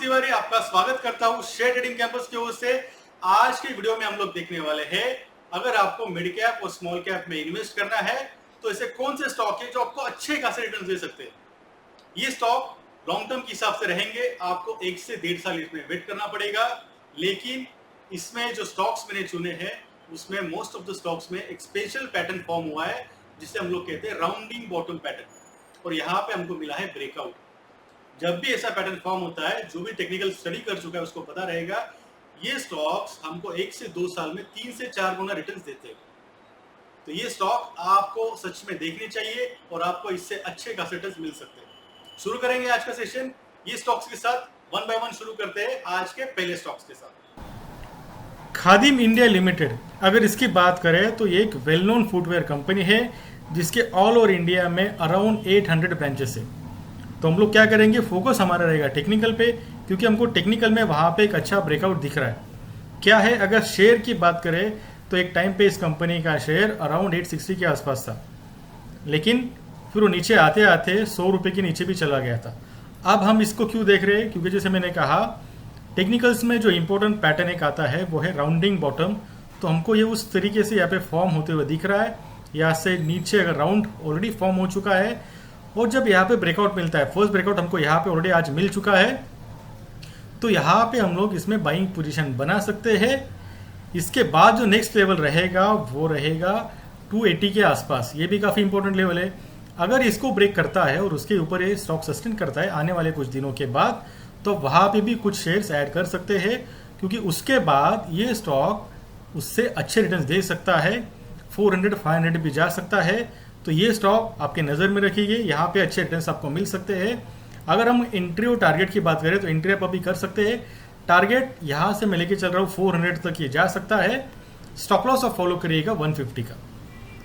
तिवारी आपका स्वागत करता हूं शेयर ट्रेडिंग कैंपस की ओर से। आज की वीडियो में हम लोग देखने वाले हैं, अगर आपको मिड कैप और स्मॉल कैप में इन्वेस्ट करना है तो ऐसे कौन से स्टॉक है जो आपको अच्छे खासे रिटर्न दे सकते हैं। ये स्टॉक लॉन्ग टर्म के हिसाब से रहेंगे, आपको 1 से 1.5 साल इसमें वेट करना पड़ेगा। लेकिन इसमें जो स्टॉक्स मैंने चुने हैं उसमें मोस्ट ऑफ द स्टॉक्स में एक स्पेशल पैटर्न फॉर्म हुआ है जिसे हम लोग कहते हैं राउंडिंग बॉटम पैटर्न, और यहाँ पे हमको मिला है ब्रेकआउट। जब भी ऐसा पैटर्न फॉर्म होता है, जो भी टेक्निकल स्टडी कर चुका है उसको पता रहेगा, ये स्टॉक्स हमको 1 से 2 साल में 3 से 4 गुना रिटर्न देते हैं। तो ये स्टॉक आपको सच में देखने चाहिए और आपको इससे अच्छे खासे रिटर्न मिल सकते हैं। शुरू करेंगे आज का सेशन ये स्टॉक्स के साथ। 1 बाय 1 शुरू करते हैं आज के पहले स्टॉक्स के साथ। खादिम इंडिया लिमिटेड, अगर इसकी बात करें तो ये एक वेल नोन फुटवेयर कंपनी है जिसके ऑल ओवर इंडिया में अराउंड 800 ब्रांचेस है। तो हम लोग क्या करेंगे, फोकस हमारा रहेगा टेक्निकल पे, क्योंकि हमको टेक्निकल में वहाँ पे एक अच्छा ब्रेकआउट दिख रहा है। क्या है, अगर शेयर की बात करें तो एक टाइम पे इस कंपनी का शेयर अराउंड 860 के आसपास था, लेकिन फिर वो नीचे आते आते 100 रुपये के नीचे भी चला गया था। अब हम इसको क्यों देख रहे हैं, क्योंकि जैसे मैंने कहा टेक्निकल्स में जो इंपॉर्टेंट पैटर्न एक आता है वो है राउंडिंग बॉटम। तो हमको ये उस तरीके से यहाँ पे फॉर्म होते हुए दिख रहा है। यहाँ से नीचे अगर राउंड ऑलरेडी फॉर्म हो चुका है और जब यहाँ पे ब्रेकआउट मिलता है, फर्स्ट ब्रेकआउट हमको यहाँ पे ऑलरेडी आज मिल चुका है, तो यहाँ पे हम लोग इसमें बाइंग पोजीशन बना सकते हैं। इसके बाद जो नेक्स्ट लेवल रहेगा वो रहेगा 280 के आसपास। ये भी काफ़ी इंपॉर्टेंट लेवल है। अगर इसको ब्रेक करता है और उसके ऊपर ये स्टॉक सस्टेन करता है आने वाले कुछ दिनों के बाद, तो वहाँ पे भी कुछ शेयर्स ऐड कर सकते हैं, क्योंकि उसके बाद ये स्टॉक उससे अच्छे रिटर्न दे सकता है। 400-500 भी जा सकता है। तो ये स्टॉक आपके नज़र में रखिए, यहाँ पे अच्छे रिटर्न्स आपको मिल सकते हैं। अगर हम एंट्री और टारगेट की बात करें तो एंट्री आप अभी कर सकते हैं। टारगेट यहाँ से मैं लेके चल रहा हूँ 400 तक ये जा सकता है। स्टॉप लॉस आप फॉलो करिएगा 150 का,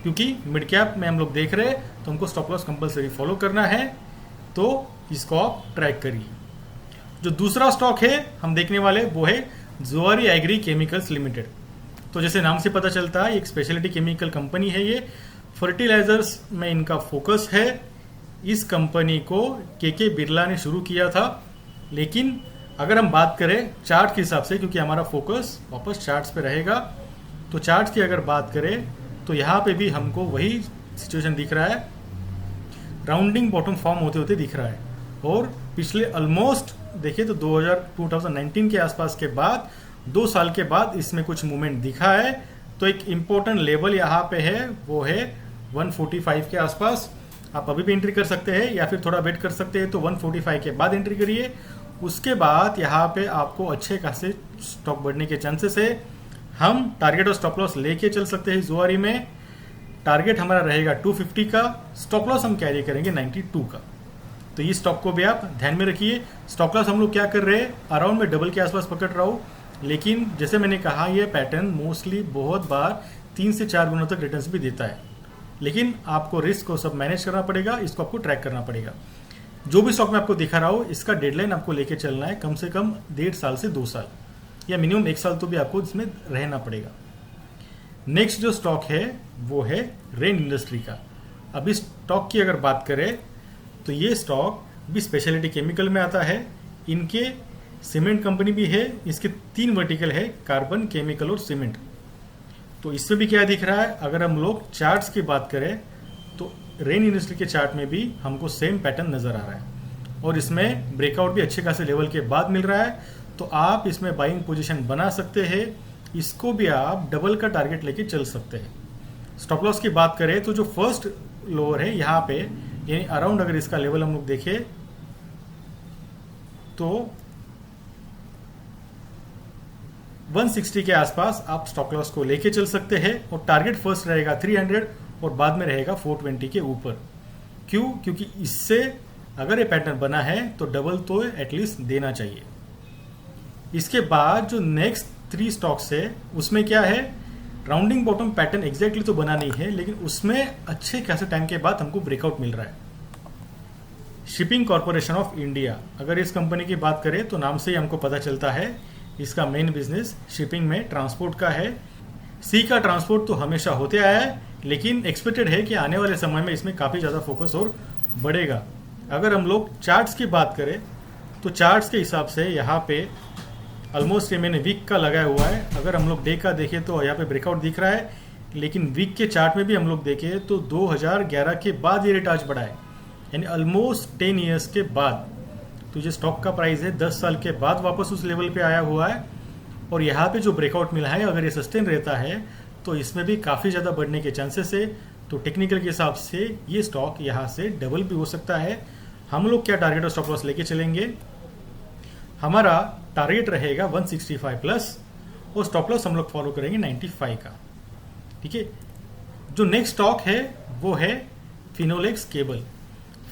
क्योंकि मिड कैप में हम लोग देख रहे हैं तो हमको स्टॉप लॉस कंपलसरी फॉलो करना है। तो इसको आप ट्रैक करिए। जो दूसरा स्टॉक है हम देखने वाले वो है जुआरी एग्री केमिकल्स लिमिटेड। तो जैसे नाम से पता चलता है एक स्पेशलिटी केमिकल कंपनी है। ये फर्टिलाइजर्स में इनका फोकस है। इस कंपनी को के बिरला ने शुरू किया था, लेकिन अगर हम बात करें चार्ट के हिसाब से, क्योंकि हमारा फोकस वापस चार्ट्स पे रहेगा, तो चार्ट्स की अगर बात करें तो यहाँ पे भी हमको वही सिचुएशन दिख रहा है, राउंडिंग बॉटम फॉर्म होते होते दिख रहा है। और पिछले ऑलमोस्ट देखिए तो 2019 के आसपास के बाद 2 साल के बाद इसमें कुछ मूवमेंट दिखा है। तो एक इम्पोर्टेंट लेवल यहाँ पे है, वो है 145 के आसपास। आप अभी भी एंट्री कर सकते हैं या फिर थोड़ा वेट कर सकते हैं, तो 145 के बाद एंट्री करिए। उसके बाद यहाँ पे आपको अच्छे खासे स्टॉक बढ़ने के चांसेस है। हम टारगेट और स्टॉप लॉस लेके चल सकते हैं जुआरी में। टारगेट हमारा रहेगा 250 का, स्टॉप लॉस हम कैरी करेंगे 92 का। तो इस स्टॉक को भी आप ध्यान में रखिए। स्टॉप लॉस हम लोग क्या कर रहे हैं, अराउंड में डबल के आसपास पकड़ रहा हूँ, लेकिन जैसे मैंने कहा ये पैटर्न मोस्टली बहुत बार 3 से 4 गुना तक रिटर्न्स भी देता है। लेकिन आपको रिस्क को सब मैनेज करना पड़ेगा, इसको आपको ट्रैक करना पड़ेगा। जो भी स्टॉक मैं आपको दिखा रहा हूँ इसका डेडलाइन आपको लेके चलना है कम से कम 1.5 साल से 2 साल, या मिनिमम 1 साल तो भी आपको इसमें रहना पड़ेगा। नेक्स्ट जो स्टॉक है वो है रेन इंडस्ट्री का। अब इस स्टॉक की अगर बात करें तो ये स्टॉक भी स्पेशलिटी केमिकल में आता है। इनके सीमेंट कंपनी भी है, इसके 3 वर्टिकल है, कार्बन, केमिकल और सीमेंट। तो इसमें भी क्या दिख रहा है, अगर हम लोग चार्ट्स की बात करें तो रेन इंडस्ट्री के चार्ट में भी हमको सेम पैटर्न नजर आ रहा है, और इसमें ब्रेकआउट भी अच्छे खासे लेवल के बाद मिल रहा है। तो आप इसमें बाइंग पोजीशन बना सकते हैं। इसको भी आप डबल का टारगेट लेके चल सकते हैं। स्टॉप लॉस की बात करें तो जो फर्स्ट लोअर है यहाँ पे, यानी अराउंड अगर इसका लेवल हम लोग देखें तो 160 के आसपास आप स्टॉप लॉस को लेके चल सकते हैं। और टारगेट फर्स्ट रहेगा 300 और बाद में रहेगा 420 के ऊपर। क्यों, क्योंकि इससे अगर ये पैटर्न बना है तो डबल तो एटलीस्ट देना चाहिए। इसके बाद जो नेक्स्ट 3 स्टॉक्स है उसमें क्या है, राउंडिंग बॉटम पैटर्न एग्जैक्टली तो बना नहीं है, लेकिन उसमें अच्छे खासे टाइम के बाद हमको ब्रेकआउट मिल रहा है। शिपिंग कॉर्पोरेशन ऑफ इंडिया, अगर इस कंपनी की बात करें तो नाम से ही हमको पता चलता है इसका मेन बिजनेस शिपिंग में ट्रांसपोर्ट का है। सी का ट्रांसपोर्ट तो हमेशा होते आया है, लेकिन एक्सपेक्टेड है कि आने वाले समय में इसमें काफ़ी ज़्यादा फोकस और बढ़ेगा। अगर हम लोग चार्ट्स की बात करें तो चार्ट्स के हिसाब से यहाँ पे ऑलमोस्ट ये मैंने वीक का लगाया हुआ है। अगर हम लोग डे का देखें तो यहाँ पे ब्रेकआउट दिख रहा है, लेकिन वीक के चार्ट में भी हम लोग देखें तो 2011 के बाद ये रेट आज बढ़ा है, यानी ऑलमोस्ट 10 ईयर्स के बाद। तो जो स्टॉक का प्राइस है 10 साल के बाद वापस उस लेवल पे आया हुआ है, और यहाँ पे जो ब्रेकआउट मिला है अगर ये सस्टेन रहता है तो इसमें भी काफ़ी ज़्यादा बढ़ने के चांसेस है। तो टेक्निकल के हिसाब से ये स्टॉक यहाँ से डबल भी हो सकता है। हम लोग क्या टारगेट और स्टॉप लॉस लेके चलेंगे, हमारा टारगेट रहेगा 165 प्लस और स्टॉप लॉस हम लोग फॉलो करेंगे 95 का। ठीक है, जो नेक्स्ट स्टॉक है वो है फिनोलेक्स केबल।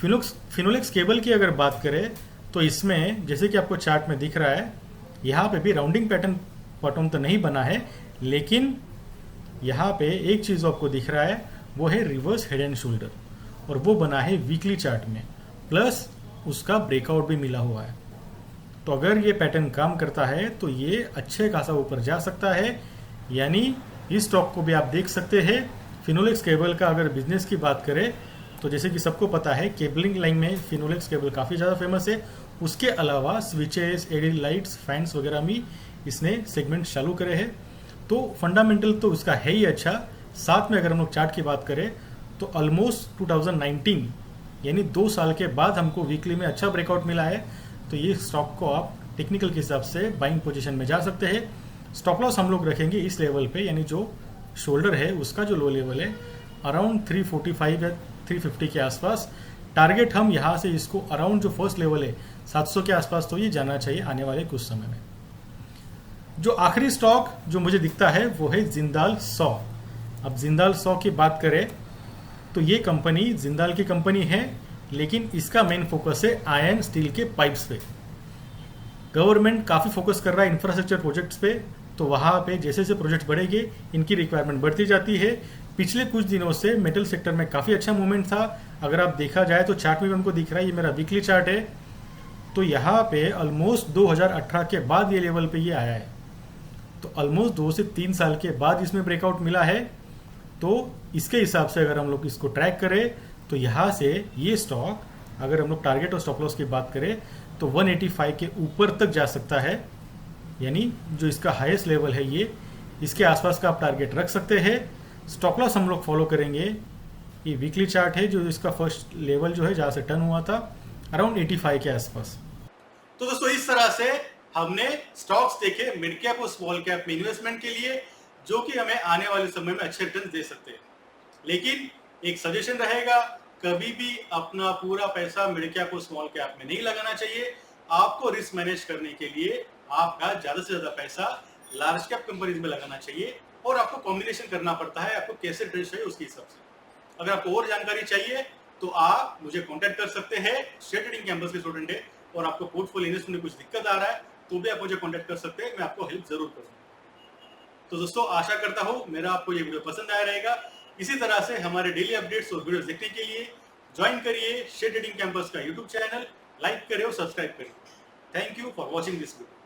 फिनोलेक्स केबल की अगर बात करें तो इसमें जैसे कि आपको चार्ट में दिख रहा है, यहाँ पे भी राउंडिंग पैटर्न तो नहीं बना है, लेकिन यहाँ पे एक चीज़ आपको दिख रहा है वो है रिवर्स हेड एंड शोल्डर, और वो बना है वीकली चार्ट में, प्लस उसका ब्रेकआउट भी मिला हुआ है। तो अगर ये पैटर्न काम करता है तो ये अच्छे खासा ऊपर जा सकता है, यानी इस स्टॉक को भी आप देख सकते हैं। फिनोलेक्स केबल का अगर बिजनेस की बात करें तो जैसे कि सबको पता है केबलिंग लाइन में फिनोलेक्स केबल काफ़ी ज़्यादा फेमस है। उसके अलावा स्विचेस, एलईडी लाइट्स, फैंस वगैरह भी इसने सेगमेंट चालू करे हैं। तो फंडामेंटल तो उसका है ही अच्छा। साथ में अगर हम लोग चार्ट की बात करें तो ऑलमोस्ट 2019 यानी 2 साल के बाद हमको वीकली में अच्छा ब्रेकआउट मिला है। तो ये स्टॉक को आप टेक्निकल के हिसाब से बाइंग पोजीशन में जा सकते हैं। स्टॉप लॉस हम लोग रखेंगे इस लेवल पे, यानी जो शोल्डर है उसका जो लो लेवल है अराउंड 345 या 350 के आसपास। टारगेट हम यहाँ से इसको अराउंड जो फर्स्ट लेवल है 700 के आसपास, तो ये जाना चाहिए आने वाले कुछ समय में। जो आखिरी स्टॉक जो मुझे दिखता है वो है जिंदाल 100। अब जिंदाल 100 की बात करें तो ये कंपनी जिंदाल की कंपनी है, लेकिन इसका मेन फोकस है आयरन स्टील के पाइप्स पे। गवर्नमेंट काफ़ी फोकस कर रहा है इंफ्रास्ट्रक्चर प्रोजेक्ट्स पे, तो वहाँ पे जैसे जैसे प्रोजेक्ट बढ़ेंगे इनकी रिक्वायरमेंट बढ़ती जाती है। पिछले कुछ दिनों से मेटल सेक्टर में काफ़ी अच्छा मूवमेंट था। अगर आप देखा जाए तो चार्ट में भी हमको दिख रहा है, ये मेरा वीकली चार्ट है, तो यहाँ पे ऑलमोस्ट 2018 के बाद ये लेवल पे ये आया है। तो ऑलमोस्ट 2 से 3 साल के बाद इसमें ब्रेकआउट मिला है। तो इसके हिसाब से अगर हम लोग इसको ट्रैक करें तो यहाँ से ये स्टॉक अगर हम लोग टारगेट और स्टॉप लॉस की बात करें तो 185 के ऊपर तक जा सकता है, यानी जो इसका हाईएस्ट लेवल है ये इसके आसपास का आप टारगेट रख सकते हैं। स्टॉप लॉस हम लोग फॉलो करेंगे, ये वीकली चार्ट है, जो इसका फर्स्ट लेवल जो है जहाँ से टर्न हुआ था अराउंड 85 के आसपास। तो दोस्तों इस तरह से हमने स्टॉक्स देखे मिड कैप और स्मॉल कैप में इन्वेस्टमेंट के लिए, जो कि हमें आने वाले समय में अच्छे रिटर्न दे सकते हैं। लेकिन एक सजेशन रहेगा, कभी भी अपना पूरा पैसा मिड कैप और स्मॉल कैप में नहीं लगाना चाहिए। आपको रिस्क मैनेज करने के लिए आपका ज्यादा से ज्यादा पैसा लार्ज कैप कंपनीज में लगाना चाहिए, और आपको कॉम्बिनेशन करना पड़ता है, आपको कैसे ट्रेड चाहिए उसके हिसाब से। अगर आपको और जानकारी चाहिए तो आप मुझे कांटेक्ट कर सकते हैं। शेयर ट्रेडिंग कैंपस के स्टूडेंट है और आपको पोर्टफोलियो इन्वेस्टमेंट में कुछ दिक्कत आ रहा है तो भी आप मुझे कांटेक्ट कर सकते हैं, मैं आपको हेल्प जरूर करूंगा। तो दोस्तों आशा करता हूं मेरा आपको ये वीडियो पसंद आया रहेगा। इसी तरह से हमारे डेली अपडेट्स और वीडियोस देखने के लिए ज्वाइन करिए शेयर ट्रेडिंग कैंपस का यूट्यूब चैनल, लाइक करें और सब्सक्राइब करें। Thank you for watching this video.